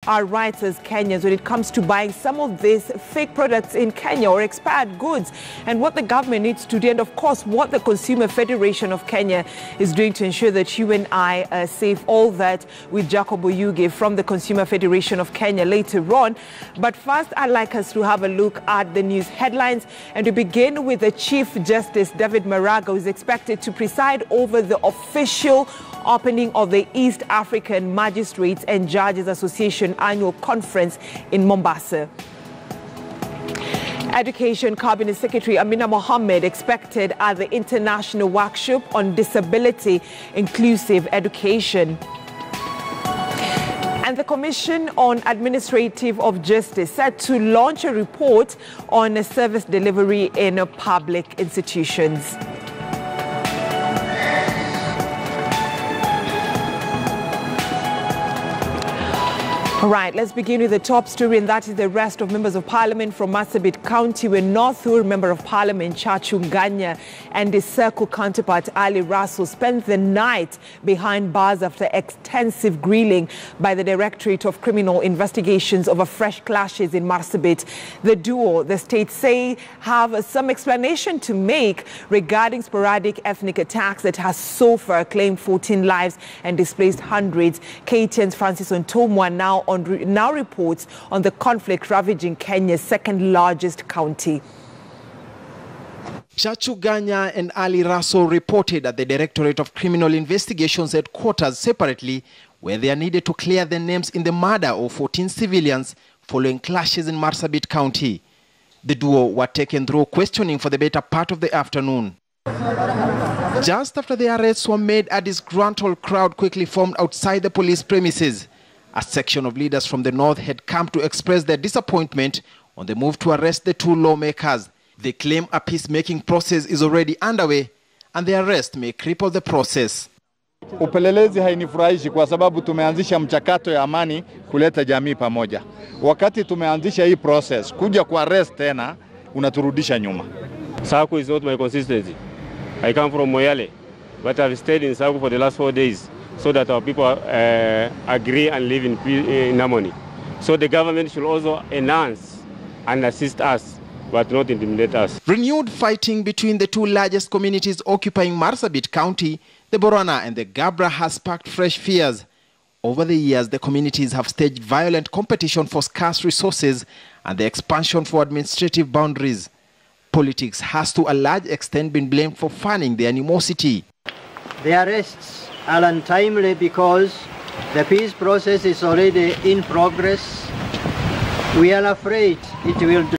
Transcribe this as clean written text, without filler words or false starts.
our rights as Kenyans when it comes to buying some of these fake products in Kenya or expired goods, and what the government needs to do, and of course what the Consumer Federation of Kenya is doing to ensure that you and I are safe. All that with Jacob Oyuge from the Consumer Federation of Kenya later on. But first, I'd like us to have a look at the news headlines, and we begin with the Chief Justice David Maraga, who is expected to preside over the official opening of the East African Magistrates and Judges Association annual conference in Mombasa. Education Cabinet Secretary Amina Mohammed expected at the International Workshop on Disability Inclusive Education. And the Commission on Administrative of Justice set to launch a report on service delivery in public institutions. All right, let's begin with the top story, and that is the arrest of members of parliament from Marsabit County, where Northwood Member of Parliament Chachu Nganya and his circle counterpart Ali Russell spent the night behind bars after extensive grilling by the Directorate of Criminal Investigations over fresh clashes in Marsabit. The duo, the state say, have some explanation to make regarding sporadic ethnic attacks that has so far claimed 14 lives and displaced hundreds. KTN's Francis Ontomwa now reports on the conflict ravaging Kenya's second largest county. Chachu Nganya and Ali Russell reported at the Directorate of Criminal Investigations headquarters separately, where they are needed to clear their names in the murder of 14 civilians following clashes in Marsabit County. The duo were taken through questioning for the better part of the afternoon. Just after the arrests were made, a disgruntled crowd quickly formed outside the police premises. A section of leaders from the north had come to express their disappointment on the move to arrest the two lawmakers. They claim a peacemaking process is already underway and the arrest may cripple the process. Upelelezi hainifurahishi kwa sababu tumeanzisha mchakato ya amani kuleta jamii pamoja. Wakati tumeanzisha hii process, kuja kwa arrest tena unaturudisha nyuma. Saku is not my consistency. I come from Moyale, but I've stayed in Saku for the last 4 days, so that our people agree and live in harmony. So the government should also enhance and assist us, but not intimidate us. Renewed fighting between the two largest communities occupying Marsabit County, the Borana and the Gabra, has sparked fresh fears. Over the years, the communities have staged violent competition for scarce resources and the expansion for administrative boundaries. Politics has to a large extent been blamed for fanning the animosity. The arrests are untimely because the peace process is already in progress. We are afraid it will